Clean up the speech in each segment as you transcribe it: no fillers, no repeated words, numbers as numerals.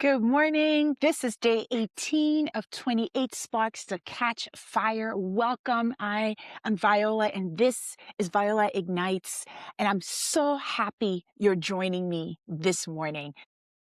Good morning. This is day 18 of 28 Sparks to Catch Fire. Welcome. I am Viola, and this is Viola Ignites. And I'm so happy you're joining me this morning.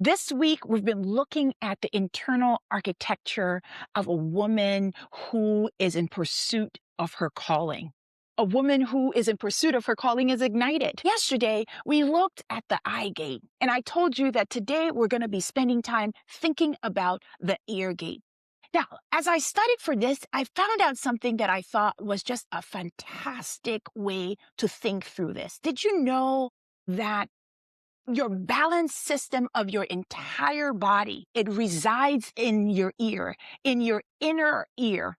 This week, we've been looking at the internal architecture of a woman who is in pursuit of her calling. A woman who is in pursuit of her calling is ignited. Yesterday, we looked at the eye gate, and I told you that today we're going to be spending time thinking about the ear gate. Now, as I studied for this, I found out something that I thought was just a fantastic way to think through this. Did you know that your balance system of your entire body, it resides in your ear, in your inner ear?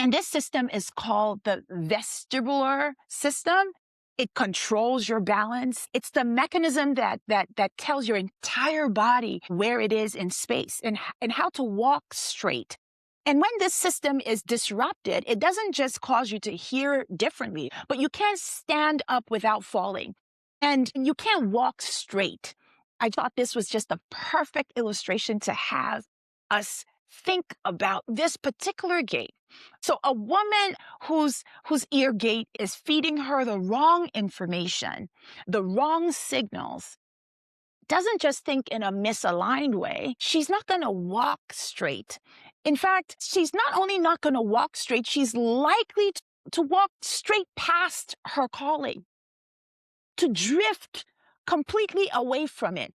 And this system is called the vestibular system. It controls your balance. It's the mechanism that tells your entire body where it is in space and how to walk straight. And when this system is disrupted, it doesn't just cause you to hear differently, but you can't stand up without falling. And you can't walk straight. I thought this was just a perfect illustration to have us think about this particular gate. So a woman whose ear gate is feeding her the wrong information, the wrong signals, doesn't just think in a misaligned way. She's not going to walk straight. In fact, she's not only not going to walk straight, she's likely to walk straight past her calling, to drift completely away from it,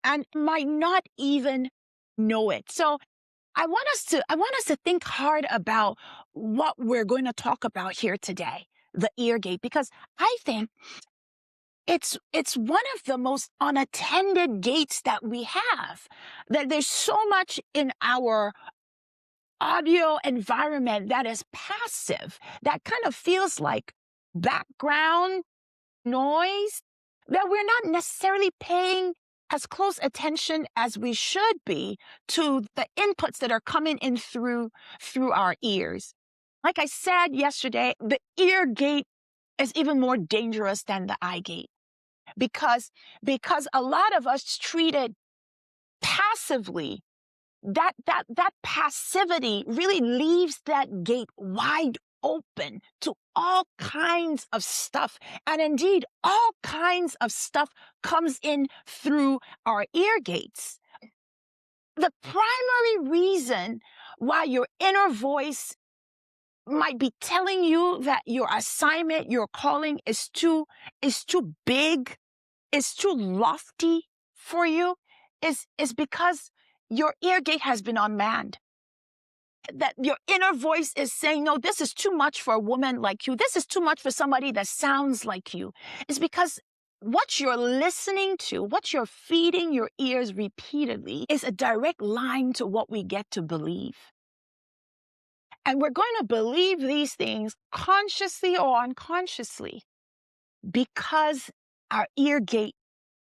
and might not even know it. So I want us to think hard about what we're going to talk about here today, the ear gate, because I think it's one of the most unattended gates that we have. That there's so much in our audio environment that is passive, that kind of feels like background noise, that we're not necessarily paying as close attention as we should be to the inputs that are coming in through our ears. Like I said yesterday, the ear gate is even more dangerous than the eye gate because a lot of us treat it passively. That passivity really leaves that gate wide open to all kinds of stuff. And indeed, all kinds of stuff comes in through our ear gates. The primary reason why your inner voice might be telling you that your assignment, your calling is too big, is too lofty for you, is because your ear gate has been unmanned. That your inner voice is saying, no, this is too much for a woman like you. This is too much for somebody that sounds like you. It's because what you're listening to, what you're feeding your ears repeatedly is a direct line to what we get to believe. And we're going to believe these things consciously or unconsciously because our ear gate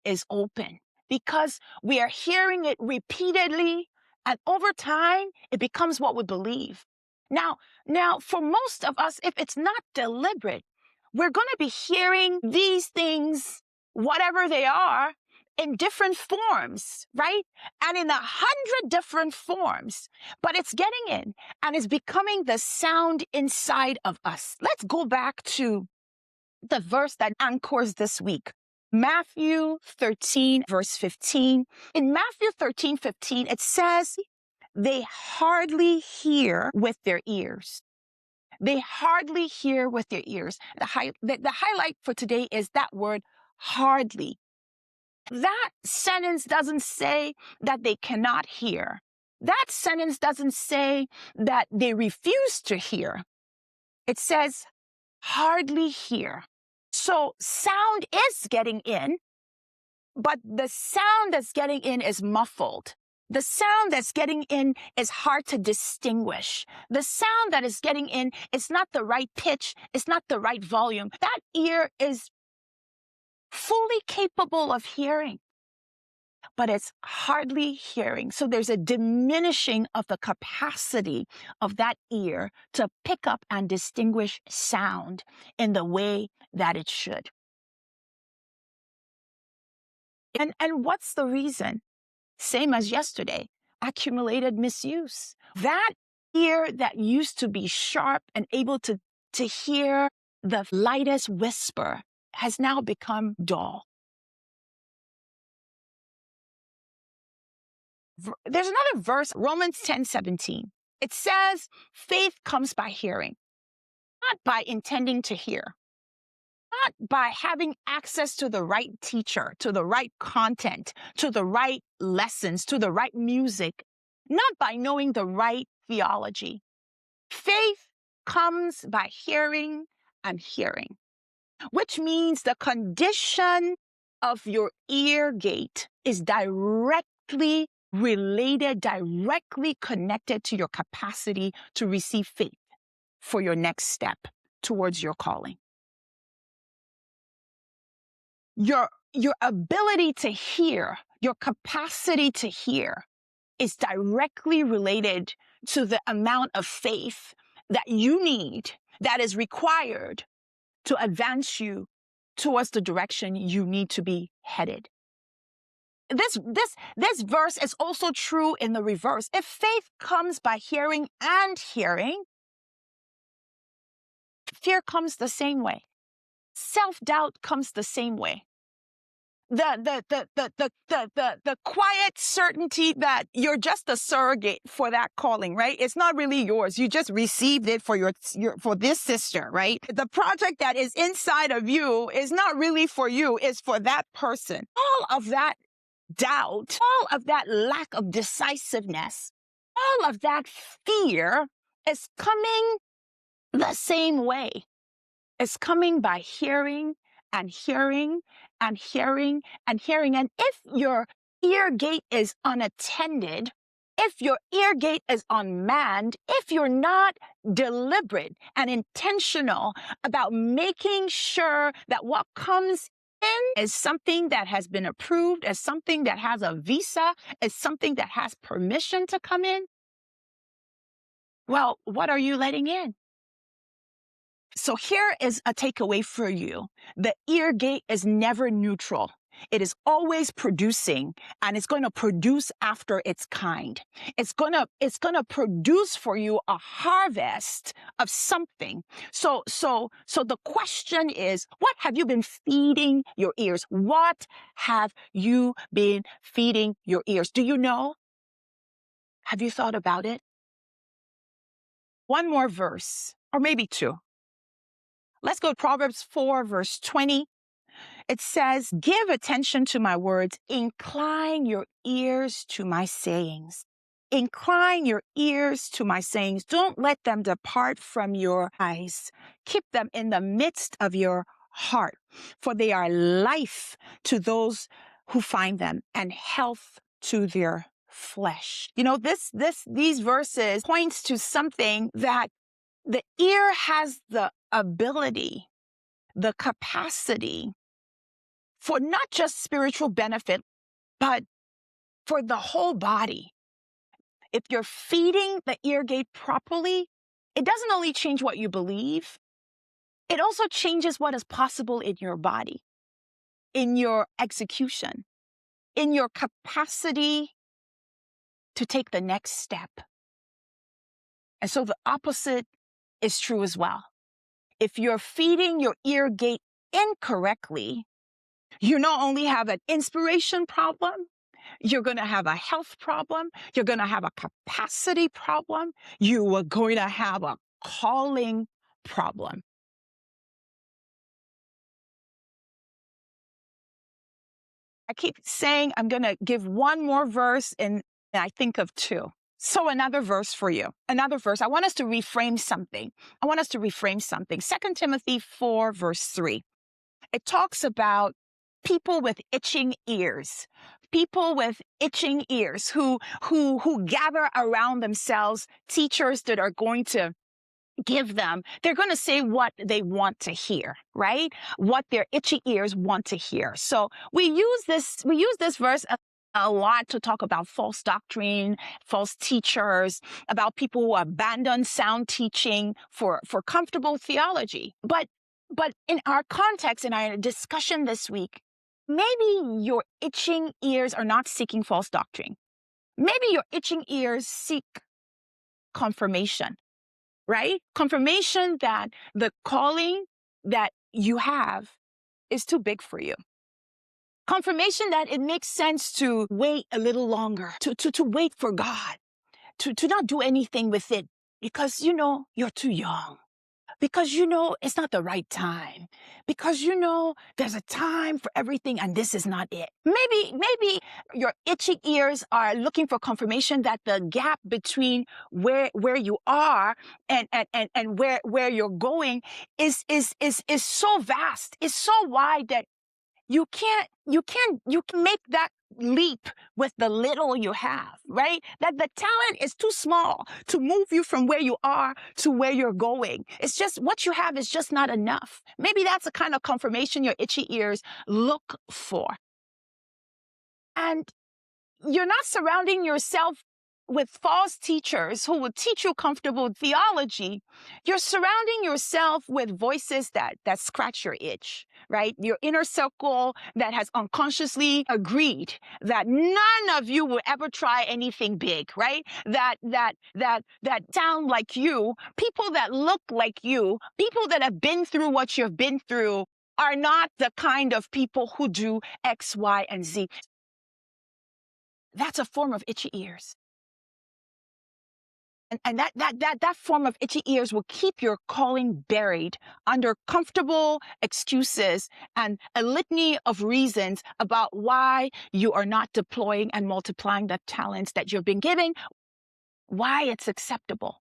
is open, because we are hearing it repeatedly. And over time, it becomes what we believe. Now, for most of us, if it's not deliberate, we're going to be hearing these things, whatever they are, in different forms, right? And in 100 different forms. But it's getting in and it's becoming the sound inside of us. Let's go back to the verse that anchors this week. Matthew 13, verse 15. In Matthew 13, 15, it says, they hardly hear with their ears. They hardly hear with their ears. The highlight for today is that word, hardly. That sentence doesn't say that they cannot hear. That sentence doesn't say that they refuse to hear. It says, hardly hear. So sound is getting in, but the sound that's getting in is muffled. The sound that's getting in is hard to distinguish. The sound that is getting in is not the right pitch. It's not the right volume. That ear is fully capable of hearing, but it's hardly hearing. So there's a diminishing of the capacity of that ear to pick up and distinguish sound in the way that it should. And what's the reason? same as yesterday, accumulated misuse. That ear that used to be sharp and able to hear the lightest whisper has now become dull. There's another verse, Romans 10:17. It says, faith comes by hearing, not by intending to hear, not by having access to the right teacher, to the right content, to the right lessons, to the right music, not by knowing the right theology. Faith comes by hearing and hearing, which means the condition of your ear gate is directly related, directly connected to your capacity to receive faith for your next step towards your calling. Your ability to hear, your capacity to hear is directly related to the amount of faith that you need, that is required to advance you towards the direction you need to be headed. This verse is also true in the reverse. If faith comes by hearing and hearing, fear comes the same way. Self-doubt comes the same way. The quiet certainty that you're just a surrogate for that calling, right? It's not really yours. You just received it for for this sister, right? The project that is inside of you is not really for you, it's for that person. All of that doubt, all of that lack of decisiveness, all of that fear is coming the same way. It's coming by hearing and hearing and hearing and hearing. And if your ear gate is unattended, if your ear gate is unmanned, if you're not deliberate and intentional about making sure that what comes in is something that has been approved, as something that has a visa, is something that has permission to come in, well, what are you letting in? So here is a takeaway for you. The ear gate is never neutral. It is always producing, and it's going to produce after its kind. It's going to produce for you a harvest of something. So the question is, what have you been feeding your ears? What have you been feeding your ears? Do you know? Have you thought about it? One more verse, or maybe two. Let's go to Proverbs 4, verse 20. It says, give attention to my words, incline your ears to my sayings. Incline your ears to my sayings. Don't let them depart from your eyes. Keep them in the midst of your heart, for they are life to those who find them and health to their flesh. You know, these verses points to something that the ear has the ability, the capacity for not just spiritual benefit, but for the whole body. If you're feeding the ear gate properly, it doesn't only change what you believe, it also changes what is possible in your body, in your execution, in your capacity to take the next step. And so the opposite is true as well. If you're feeding your ear gate incorrectly, you not only have an inspiration problem, you're going to have a health problem, you're going to have a capacity problem, you are going to have a calling problem. I keep saying I'm going to give one more verse, and I think of two. So another verse for you. Another verse. I want us to reframe something. 2 Timothy 4, verse 3. It talks about people with itching ears. People with itching ears who gather around themselves teachers that are going to give them, they're going to say what they want to hear, right? What their itchy ears want to hear. So we use this verse a lot to talk about false doctrine, false teachers, about people who abandon sound teaching for comfortable theology. But in our context, in our discussion this week, maybe your itching ears are not seeking false doctrine. Maybe your itching ears seek confirmation, right? Confirmation that the calling that you have is too big for you. Confirmation that it makes sense to wait a little longer, to wait for God, to not do anything with it because you're too young. Because it's not the right time. Because there's a time for everything and this is not it. Maybe your itchy ears are looking for confirmation that the gap between where you are and where you're going is so vast, is so wide that you can make that leap with the little you have, right? That the talent is too small to move you from where you are to where you're going. It's just what you have is just not enough. Maybe that's the kind of confirmation your itchy ears look for. And you're not surrounding yourself with false teachers who will teach you comfortable theology. You're surrounding yourself with voices that scratch your itch, right? Your inner circle that has unconsciously agreed that none of you will ever try anything big, right? That sound like you, people that look like you, people that have been through what you've been through are not the kind of people who do X, Y, and Z. That's a form of itchy ears. And that form of itchy ears will keep your calling buried under comfortable excuses and a litany of reasons about why you are not deploying and multiplying the talents that you've been given, why it's acceptable.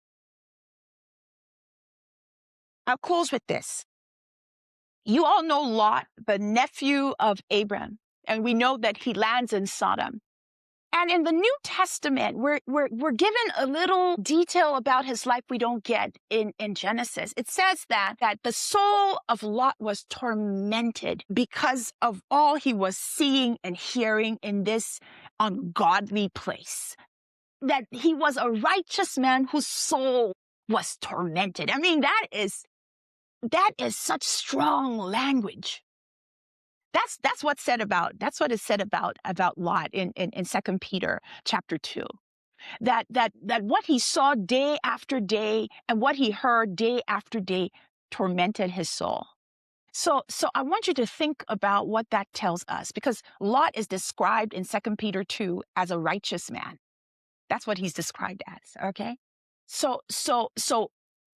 I'll close with this. You all know Lot, the nephew of Abram, and we know that he lands in Sodom. And in the New Testament, we're given a little detail about his life we don't get in Genesis. It says that the soul of Lot was tormented because of all he was seeing and hearing in this ungodly place. That he was a righteous man whose soul was tormented. I mean, that is such strong language. That's what is said about Lot in 2 Peter chapter 2. That what he saw day after day and what he heard day after day tormented his soul. So I want you to think about what that tells us, because Lot is described in 2 Peter 2 as a righteous man. That's what he's described as, okay? So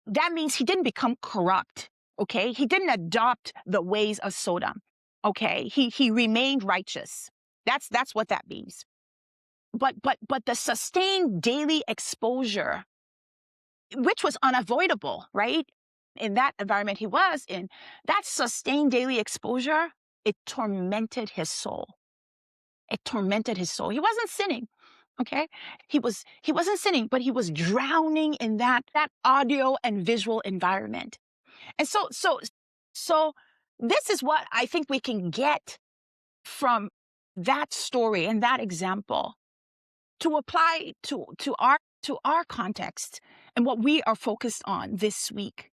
that means he didn't become corrupt, okay? He didn't adopt the ways of Sodom. Okay, he remained righteous. That's what that means. But the sustained daily exposure, which was unavoidable, right? In that environment he was in, that sustained daily exposure, it tormented his soul. It tormented his soul. He wasn't sinning, okay? He wasn't sinning, but he was drowning in that audio and visual environment. And so this is what I think we can get from that story and that example to apply to our context and what we are focused on this week.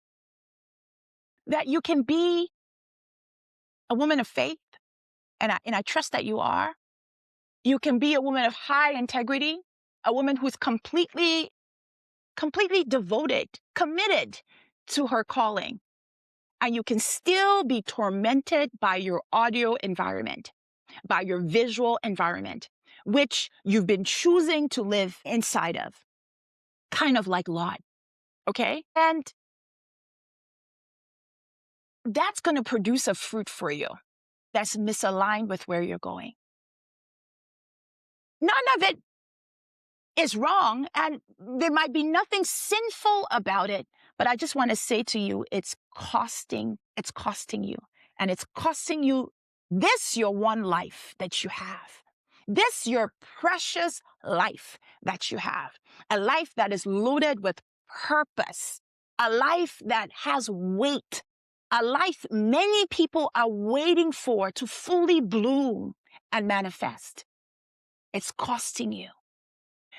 That you can be a woman of faith, and I trust that you are. You can be a woman of high integrity, a woman who's completely devoted, committed to her calling. And you can still be tormented by your audio environment, by your visual environment, which you've been choosing to live inside of, kind of like Lot, okay? And that's going to produce a fruit for you that's misaligned with where you're going. None of it is wrong, and there might be nothing sinful about it, but I just want to say to you, it's costing you. And it's costing you this, your one life that you have. This, your precious life that you have. A life that is loaded with purpose. A life that has weight. A life many people are waiting for to fully bloom and manifest. It's costing you.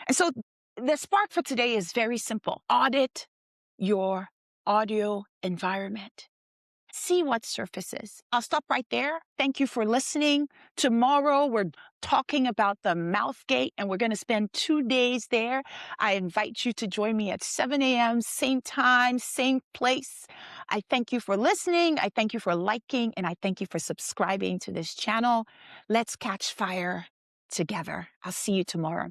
And so the spark for today is very simple. Audit your audio environment. See what surfaces. I'll stop right there. Thank you for listening. Tomorrow, we're talking about the mouth gate, and we're going to spend 2 days there. I invite you to join me at 7 a.m., same time, same place. I thank you for listening. I thank you for liking, and I thank you for subscribing to this channel. Let's catch fire together. I'll see you tomorrow.